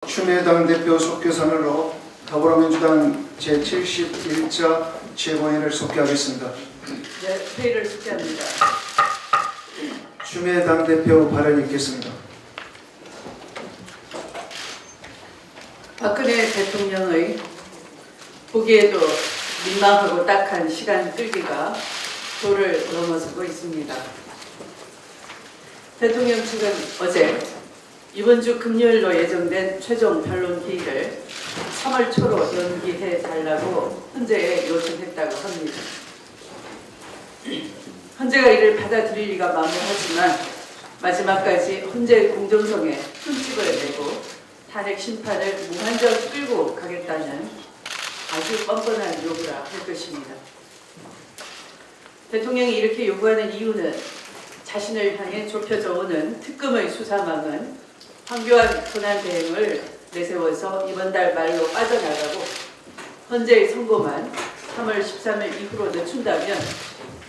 추미애 당대표 속교산으로 더불어민주당 제71자 최고위원을 속개하겠습니다. 네, 회의를 속개합니다. 추미애 당대표 발언이 있겠습니다. 박근혜 대통령의 보기에도 민망하고 딱한 시간 끌기가 도를 넘어서고 있습니다. 대통령 측은 어제 이번 주 금요일로 예정된 최종 변론 기일을 3월 초로 연기해 달라고 헌재에 요청했다고 합니다. 헌재가 이를 받아들일 리가 만무하지만 마지막까지 헌재의 공정성에 흠집을 내고 탄핵 심판을 무한정 끌고 가겠다는 아주 뻔뻔한 요구라 할 것입니다. 대통령이 이렇게 요구하는 이유는 자신을 향해 좁혀져 오는 특검의 수사망은 황교안 권한대행을 내세워서 이번 달 말로 빠져나가고 헌재의 선고만 3월 13일 이후로 늦춘다면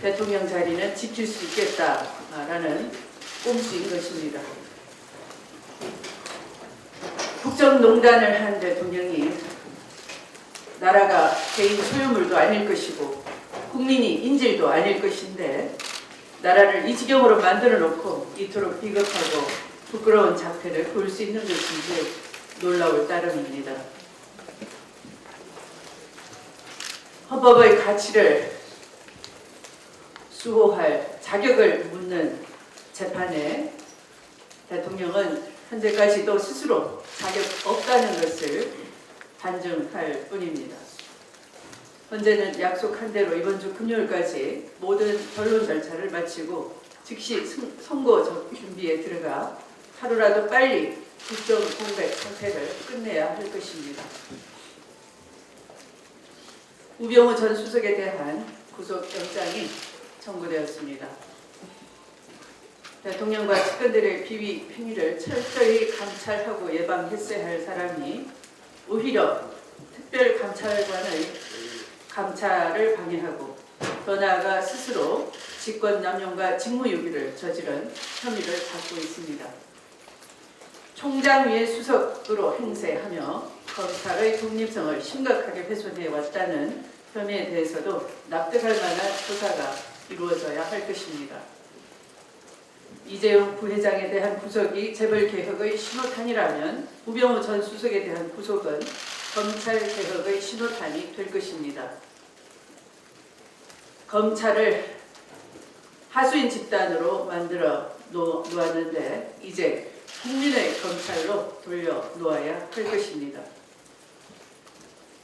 대통령 자리는 지킬 수 있겠다라는 꼼수인 것입니다. 국정농단을 한 대통령이 나라가 개인 소유물도 아닐 것이고 국민이 인질도 아닐 것인데 나라를 이 지경으로 만들어 놓고 이토록 비겁하고 부끄러운 자태를 보일 수 있는 것인지 놀라울 따름입니다. 헌법의 가치를 수호할 자격을 묻는 재판에 대통령은 현재까지도 스스로 자격 없다는 것을 반증할 뿐입니다. 헌재는 약속한 대로 이번 주 금요일까지 모든 변론 절차를 마치고 즉시 선고 준비에 들어가 하루라도 빨리 국정 공백 상태를 끝내야 할 것입니다. 우병우 전 수석에 대한 구속영장이 청구되었습니다. 대통령과 측근들의 비위 행위를 철저히 감찰하고 예방했어야 할 사람이 오히려 특별감찰관의 감찰을 방해하고 더 나아가 스스로 직권남용과 직무유기를 저지른 혐의를 받고 있습니다. 총장 위의 수석으로 행세하며 검찰의 독립성을 심각하게 훼손해왔다는 혐의에 대해서도 납득할 만한 조사가 이루어져야 할 것입니다. 이재용 부회장에 대한 구속이 재벌개혁의 신호탄이라면 우병우 전 수석에 대한 구속은 검찰개혁의 신호탄이 될 것입니다. 검찰을 하수인 집단으로 만들어 놓았는데 이제 국민의 검찰로 돌려놓아야 할 것입니다.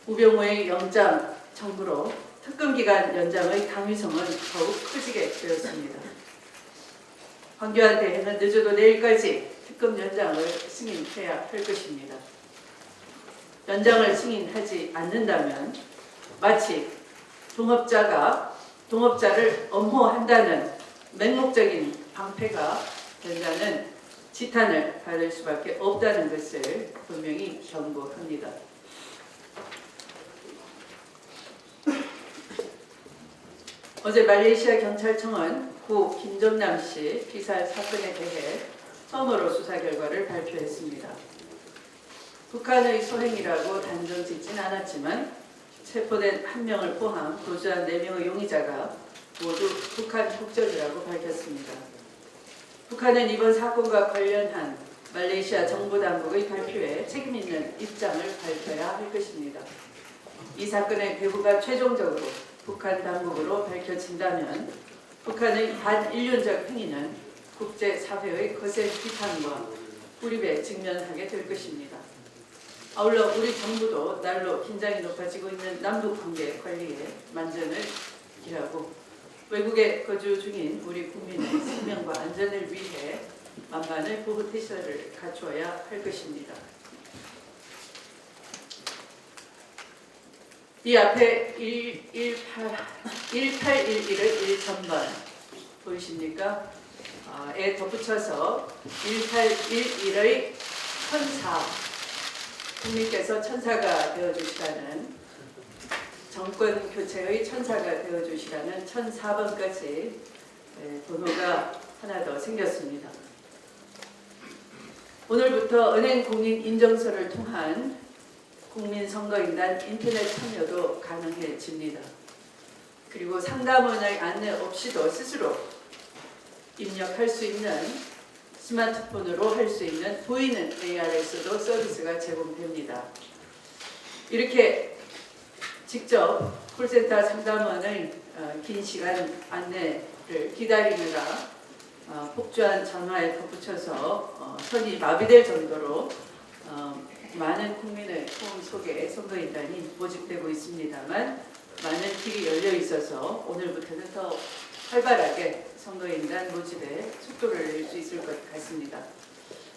우병우의 영장 청구로 특검기간 연장의 당위성은 더욱 커지게 되었습니다. 황교안 대행은 늦어도 내일까지 특검 연장을 승인해야 할 것입니다. 연장을 승인하지 않는다면 마치 동업자를 엄호한다는 맹목적인 방패가 된다는 지탄을 받을 수밖에 없다는 것을 분명히 경고합니다. 어제 말레이시아 경찰청은 고 김정남 씨 피살 사건에 대해 처음으로 수사 결과를 발표했습니다. 북한의 소행이라고 단정 짓진 않았지만 체포된 1명을 포함 도주한 4명의 용의자가 모두 북한 국적이라고 밝혔습니다. 북한은 이번 사건과 관련한 말레이시아 정부당국의 발표에 책임있는 입장을 밝혀야 할 것입니다. 이 사건의 배후가 최종적으로 북한 당국으로 밝혀진다면 북한의 반인륜적 행위는 국제사회의 거센 비판과 불입에 직면하게 될 것입니다. 아울러 우리 정부도 날로 긴장이 높아지고 있는 남북관계 관리에 만전을 기하고 외국에 거주 중인 우리 국민의 생명과 안전을 위해 만반의 보호 태세를 갖추어야 할 것입니다. 이 앞에 1811을 1000번 보이십니까? 에 덧붙여서 1811의 천사, 국민께서 천사가 되어주시라는 정권 교체의 천사가 되어주시라는 1004번까지 번호가 하나 더 생겼습니다. 오늘부터 은행 공인 인증서를 통한 국민선거인단 인터넷 참여도 가능해집니다. 그리고 상담원의 안내 없이도 스스로 입력할 수 있는 스마트폰으로 할 수 있는 보이는 ARS도 서비스가 제공됩니다. 이렇게 직접 콜센터 상담원의 긴 시간 안내를 기다리느라 폭주한 전화에 덧붙여서 손이 마비될 정도로 많은 국민의 호응 속에 선거인단이 모집되고 있습니다만 많은 길이 열려 있어서 오늘부터는 더 활발하게 선거인단 모집에 속도를 낼 수 있을 것 같습니다.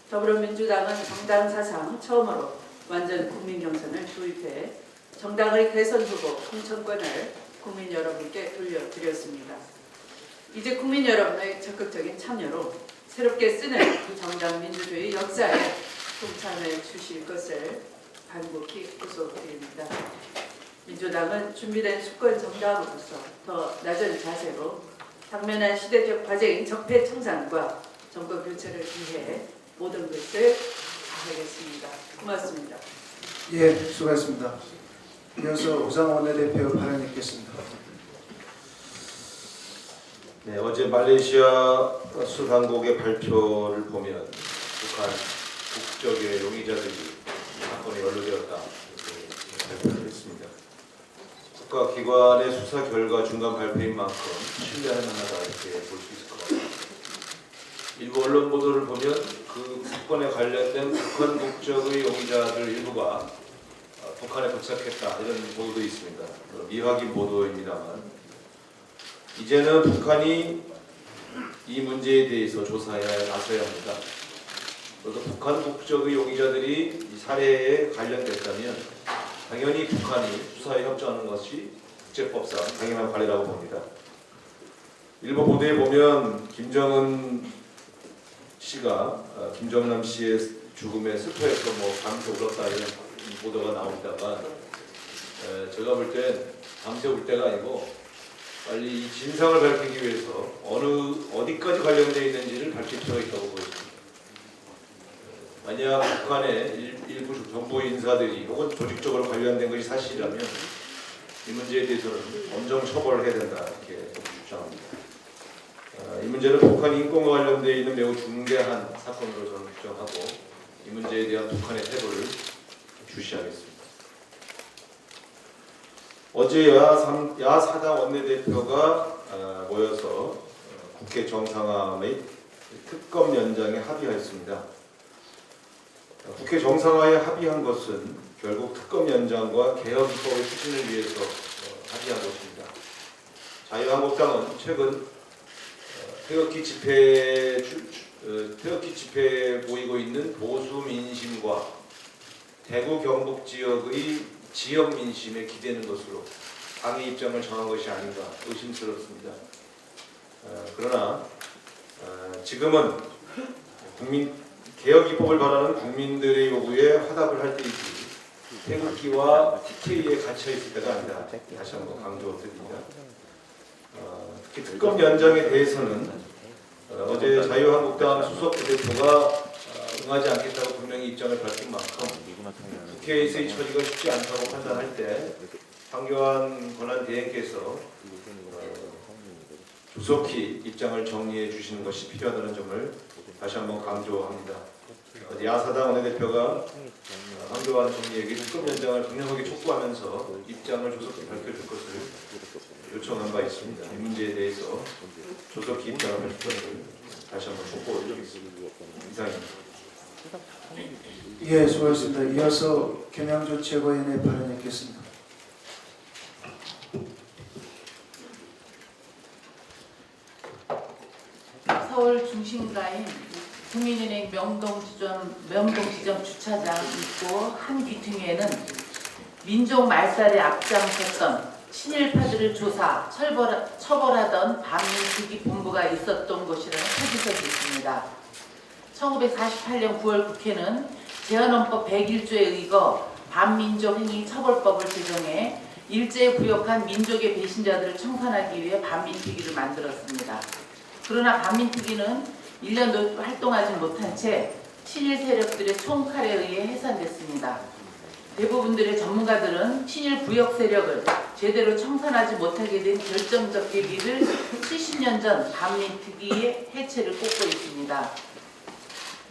더불어민주당은 정당 사상 처음으로 완전 국민 경선을 도입해 정당의 대선 후보 공천권을 국민 여러분께 돌려드렸습니다. 이제 국민 여러분의 적극적인 참여로 새롭게 쓰는 정당 민주주의 역사에 동참해 주실 것을 간곡히 호소드립니다. 민주당은 준비된 수권 정당으로서 더 낮은 자세로 당면한 시대적 과제인 적폐청산과 정권 교체를 위해 모든 것을 다하겠습니다. 고맙습니다. 예, 수고하셨습니다. 이어서 우상호 원내대표 발언 있겠습니다. 네, 어제 말레이시아 수상국의 발표를 보면 북한 국적의 용의자들이 사건에 연루되었다 이렇게 발표를 했습니다. 국가기관의 수사 결과 중간 발표인 만큼 신뢰할 만하다 이렇게 볼 수 있을 것 같습니다. 일부 언론 보도를 보면 그 사건에 관련된 북한 국적의 용의자들 일부가 북한에 도착했다 이런 보도도 있습니다. 미확인 보도입니다만 이제는 북한이 이 문제에 대해서 조사에 나서야 합니다. 그래서 북한 국적의 용의자들이 이 살해에 관련됐다면 당연히 북한이 수사에 협조하는 것이 국제법상 당연한 관례라고 봅니다. 일부 보도에 보면 김정은 씨가 김정남 씨의 죽음에 슬퍼해서 밤새 울었다 이런 보도가 나옵니다만 제가 볼 땐 밤새 울 때가 아니고 빨리 이 진상을 밝히기 위해서 어디까지 관련되어 있는지를 밝힐 필요가 있다고 보입니다. 만약 북한의 일부 정부 인사들이 혹은 조직적으로 관련된 것이 사실이라면 이 문제에 대해서는 엄정 처벌을 해야 된다 이렇게 주장합니다. 이 문제는 북한 인권과 관련되어 있는 매우 중대한 사건으로 저는 규정하고 이 문제에 대한 북한의 태도를 주시하겠습니다. 어제 야사당 원내대표가 모여서 국회 정상화 및 특검 연장에 합의하였습니다. 국회 정상화에 합의한 것은 결국 특검 연장과 개혁 입법의 추진을 위해서 합의한 것입니다. 자유한국당은 최근 태극기 집회에 모이고 있는 보수 민심과 대구 경북 지역의 지역 민심에 기대는 것으로 당의 입장을 정한 것이 아닌가 의심스럽습니다. 그러나 지금은 개혁 입법을 바라는 국민들의 요구에 화답을 할 때이지 태극기와 TK에 갇혀 있을 때가 아니다. 다시 한번 강조드립니다. 특히 특검 연장에 대해서는 어제 자유한국당 수석 부대표가 응하지 않겠다고 분명히 입장을 밝힌 만큼 국회에서의 처리가 쉽지 않다고 판단할 때 황교안 권한대행께서 조속히 입장을 정리해 주시는 것이 필요하다는 점을 다시 한번 강조합니다. 야사당 원내대표가 황교안 총리에게 특검 연장을 강력하게 촉구하면서 입장을 조속히 밝혀줄 것을 요청한 바 있습니다. 이 문제에 대해서 조속히 입장을 밝힐 것을 다시 한번 촉구드리겠습니다. 이상입니다. 예, 수고하셨습니다. 이어서 김양조 최고위원의 발언 있겠습니다. 서울 중심가인 국민은행 명동지점 주차장 있고 한 귀퉁이에는 민족 말살에 앞장섰던 친일파들을 조사, 처벌하던 반민특위 본부가 있었던 곳이라는 표지석이 있습니다. 1948년 9월 국회는 제헌헌법 101조에 의거 반민족 행위 처벌법을 제정해 일제에 부역한 민족의 배신자들을 청산하기 위해 반민특위를 만들었습니다. 그러나 반민특위는 1년도 활동하지 못한 채 친일 세력들의 총칼에 의해 해산됐습니다. 대부분들의 전문가들은 친일 부역 세력을 제대로 청산하지 못하게 된 결정적 계기를 70년 전 반민특위의 해체를 꼽고 있습니다.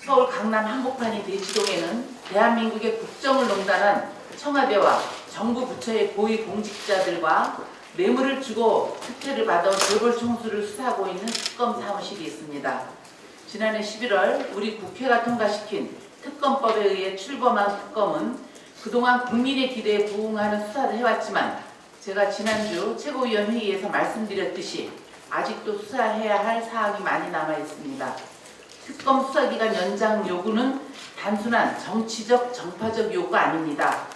서울 강남 한복판인 대치동에는 대한민국의 국정을 농단한 청와대와 정부 부처의 고위 공직자들과 뇌물을 주고 특혜를 받아온 재벌 총수를 수사하고 있는 특검 사무실이 있습니다. 지난해 11월 우리 국회가 통과시킨 특검법에 의해 출범한 특검은 그동안 국민의 기대에 부응하는 수사를 해왔지만 제가 지난주 최고위원 회의에서 말씀드렸듯이 아직도 수사해야 할 사항이 많이 남아 있습니다. 특검 수사기간 연장 요구는 단순한 정치적, 정파적 요구가 아닙니다.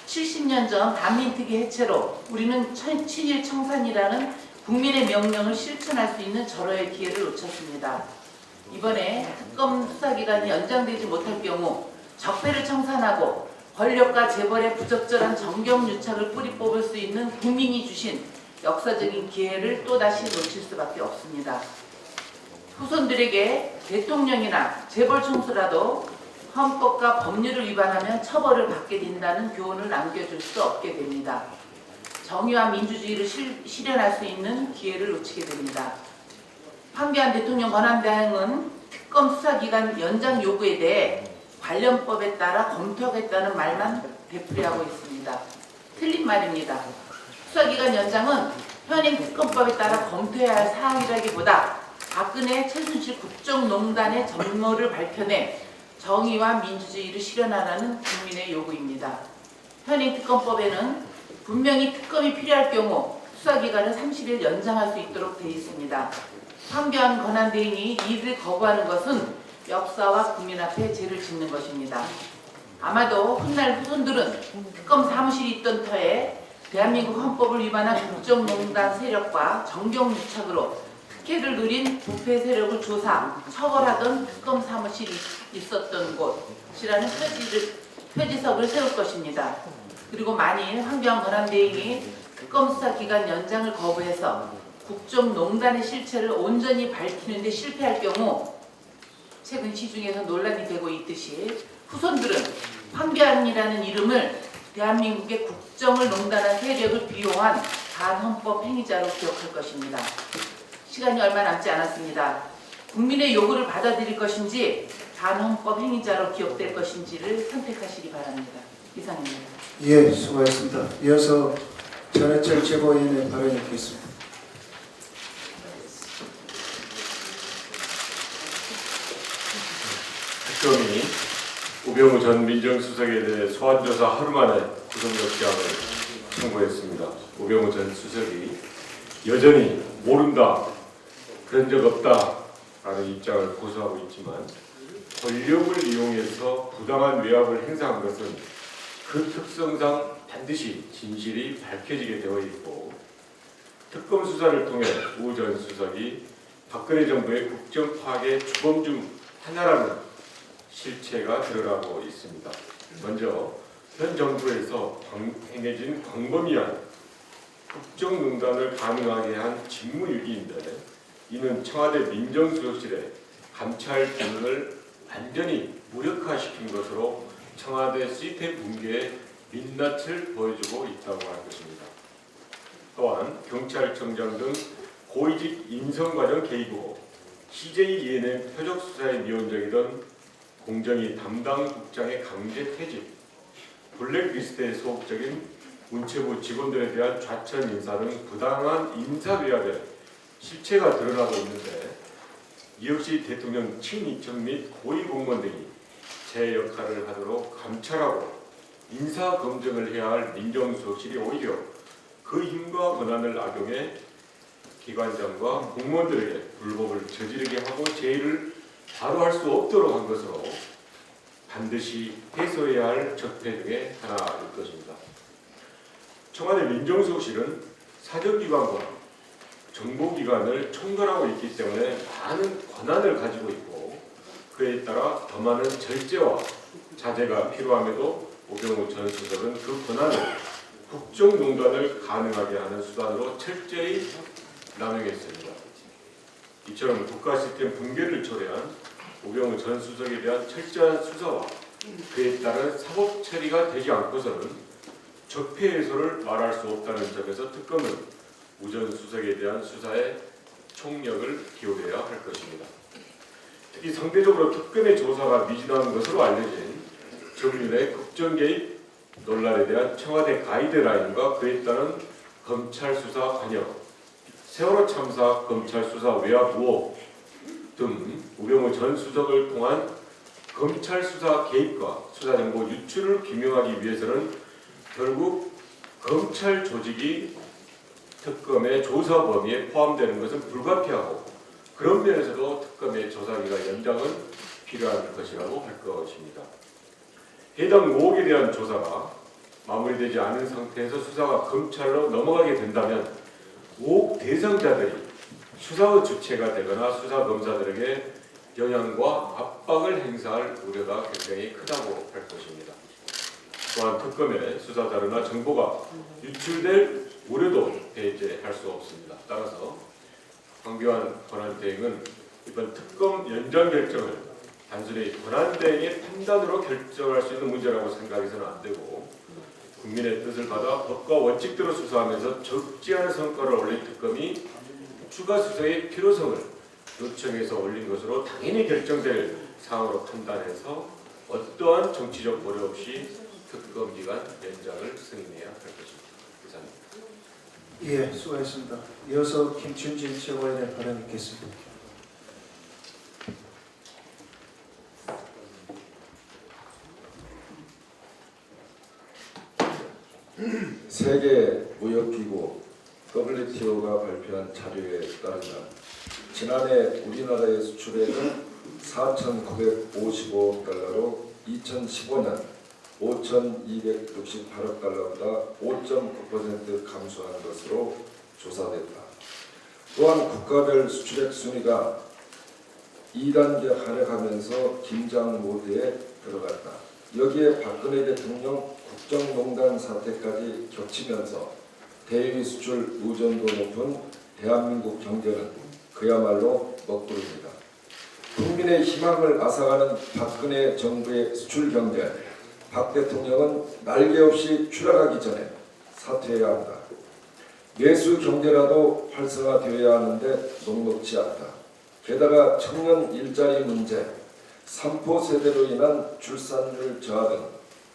70년 전 반민특위 해체로 우리는 친일 청산이라는 국민의 명령을 실천할 수 있는 절호의 기회를 놓쳤습니다. 이번에 특검 수사기간이 연장되지 못할 경우 적폐를 청산하고 권력과 재벌의 부적절한 정경유착을 뿌리 뽑을 수 있는 국민이 주신 역사적인 기회를 또다시 놓칠 수밖에 없습니다. 후손들에게 대통령이나 재벌 총수라도 헌법과 법률을 위반하면 처벌을 받게 된다는 교훈을 남겨줄 수 없게 됩니다. 정의와 민주주의를 실현할 수 있는 기회를 놓치게 됩니다. 황교안 대통령 권한대행은 특검 수사기간 연장 요구에 대해 관련법에 따라 검토하겠다는 말만 되풀이하고 있습니다. 틀린 말입니다. 수사기간 연장은 현행 특검법에 따라 검토해야 할 사항이라기보다 박근혜, 최순실 국정농단의 전모를 밝혀내 정의와 민주주의를 실현하라는 국민의 요구입니다. 현행 특검법에는 분명히 특검이 필요할 경우 수사기간을 30일 연장할 수 있도록 되어 있습니다. 황교안 권한대행이 이를 거부하는 것은 역사와 국민 앞에 죄를 짓는 것입니다. 아마도 훗날 후손들은 특검 사무실이 있던 터에 대한민국 헌법을 위반한 국정농단 세력과 정경유착으로 특혜를 누린 부패 세력을 조사, 처벌하던 특검 사무실이 있었던 곳이라는 표지석을 세울 것입니다. 그리고 만일 황교안 권한대행이 특검 수사 기간 연장을 거부해서 국정농단의 실체를 온전히 밝히는 데 실패할 경우 최근 시중에서 논란이 되고 있듯이 후손들은 황교안이라는 이름을 대한민국의 국정을 농단한 세력을 비용한 반헌법 행위자로 기억할 것입니다. 시간이 얼마 남지 않았습니다. 국민의 요구를 받아들일 것인지 반헌법 행위자로 기억될 것인지를 선택하시기 바랍니다. 이상입니다. 예, 수고하셨습니다. 이어서 전해철 최고위원의 발언을 듣겠습니다. 특검이 우병우 전 민정수석에 대해 소환조사 하루 만에 구속력 기한을 청구했습니다. 우병우 전 수석이 여전히 모른다, 그런 적 없다 라는 입장을 고수하고 있지만 권력을 이용해서 부당한 외압을 행사한 것은 그 특성상 반드시 진실이 밝혀지게 되어 있고, 특검 수사를 통해 우 전 수석이 박근혜 정부의 국정 파괴 주범 중 하나라는 실체가 드러나고 있습니다. 먼저 현 정부에서 행해진 광범위한 국정농단을 가능하게 한 직무유기인데, 이는 청와대 민정수석실의 감찰 기능을 완전히 무력화시킨 것으로 청와대 시스템 붕괴의 민낯을 보여주고 있다고 할 것입니다. 또한 경찰청장 등 고위직 인선과정 개입으로 CJ ENM 표적 수사에 미온적이던 공정위 담당 국장의 강제 퇴직, 블랙리스트에 소속적인 문체부 직원들에 대한 좌천 인사 등 부당한 인사위압의 실체가 드러나고 있는데, 이 역시 대통령 친이청 및 고위공무원 등이 제 역할을 하도록 감찰하고 인사 검증을 해야 할 민정수석실이 오히려 그 힘과 권한을 악용해 기관장과 공무원들에게 불법을 저지르게 하고 제의를 바로 할 수 없도록 한 것으로 반드시 해소해야 할 적폐 중에 하나일 것입니다. 청와대 민정수석실은 사정기관과 정보기관을 총괄하고 있기 때문에 많은 권한을 가지고 있고, 그에 따라 더 많은 절제와 자제가 필요함에도 우병우 전 수석은 그 권한을 국정농단을 가능하게 하는 수단으로 철저히 남용했습니다. 이처럼 국가 시스템 붕괴를 초래한 우병우 전 수석에 대한 철저한 수사와 그에 따른 사법 처리가 되지 않고서는 적폐해소를 말할 수 없다는 점에서 특검은 우 전 수석에 대한 수사에 총력을 기울여야 할 것입니다. 특히 상대적으로 특검의 조사가 미진한 것으로 알려진 정윤의 국정 개입 논란에 대한 청와대 가이드라인과 그에 따른 검찰 수사 관여, 세월호 참사 검찰 수사 외압 의혹 등 우병우 전 수석을 통한 검찰 수사 개입과 수사 정보 유출을 규명하기 위해서는 결국 검찰 조직이 특검의 조사 범위에 포함되는 것은 불가피하고 그런 면에서도 특검의 조사기간 연장은 필요한 것이라고 할 것입니다. 해당 의혹에 대한 조사가 마무리되지 않은 상태에서 수사가 검찰로 넘어가게 된다면 의혹 대상자들이 수사의 주체가 되거나 수사 검사들에게 영향과 압박을 행사할 우려가 굉장히 크다고 할 것입니다. 또한 특검의 수사 자료나 정보가 유출될 우려도 배제할 수 없습니다. 따라서 황교안 권한대행은 이번 특검 연장 결정을 단순히 권한대행의 판단으로 결정할 수 있는 문제라고 생각해서는 안 되고 국민의 뜻을 받아 법과 원칙대로 수사하면서 적지 않은 성과를 올린 특검이 추가 수사의 필요성을 요청해서 올린 것으로 당연히 결정될 사항으로 판단해서 어떠한 정치적 고려 없이 특검 기간 연장을 승인해야 할 것입니다. 이상입니다. 예, 수고했습니다. 이어서 김춘진 최고위원의 발언 있겠습니다. 세계무역기구 WTO가 발표한 자료에 따르면 지난해 우리나라의 수출액은 4,955억 달러로 2015년 5,268억 달러보다 5.9% 감소한 것으로 조사됐다. 또한 국가별 수출액 순위가 2단계 하락하면서 긴장 모드에 들어갔다. 여기에 박근혜 대통령 국정농단 사태까지 겹치면서 대외 수출 의존도 높은 대한민국 경제는 그야말로 먹구름이다. 국민의 희망을 앗아가는 박근혜 정부의 수출 경제, 박 대통령은 날개 없이 추락하기 전에 사퇴해야 한다. 내수 경제라도 활성화되어야 하는데 녹록지 않다. 게다가 청년 일자리 문제, 3포 세대로 인한 출산율 저하 등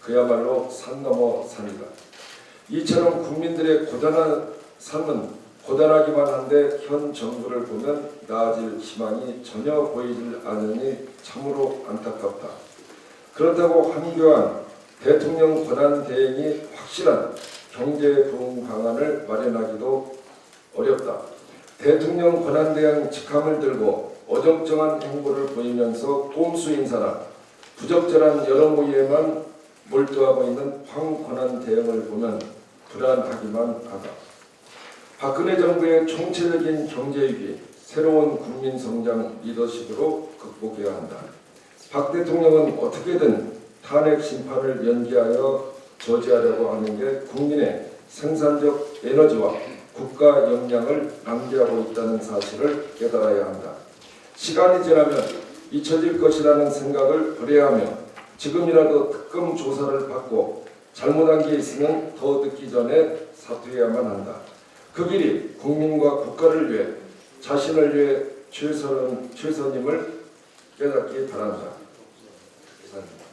그야말로 산 넘어 산이다. 이처럼 국민들의 고단한 삶은 고단하기만 한데 현 정부를 보면 나아질 희망이 전혀 보이질 않으니 참으로 안타깝다. 그렇다고 황교안 대통령 권한 대행이 확실한 경제 부흥 방안을 마련하기도 어렵다. 대통령 권한 대행 직함을 들고 어정쩡한 행보를 보이면서 꼼수 인사나 부적절한 여러 모임에만 몰두하고 있는 황 권한 대행을 보면 불안하기만 하다. 박근혜 정부의 총체적인 경제위기, 새로운 국민 성장 리더십으로 극복해야 한다. 박 대통령은 어떻게든 탄핵 심판을 연기하여 저지하려고 하는 게 국민의 생산적 에너지와 국가 역량을 낭비하고 있다는 사실을 깨달아야 한다. 시간이 지나면 잊혀질 것이라는 생각을 버려야 하며 지금이라도 특검 조사를 받고 잘못한 게 있으면 더 늦기 전에 사퇴해야만 한다. 그 길이 국민과 국가를 위해 자신을 위해 최선임을 깨닫기 바란다. 이상입니다.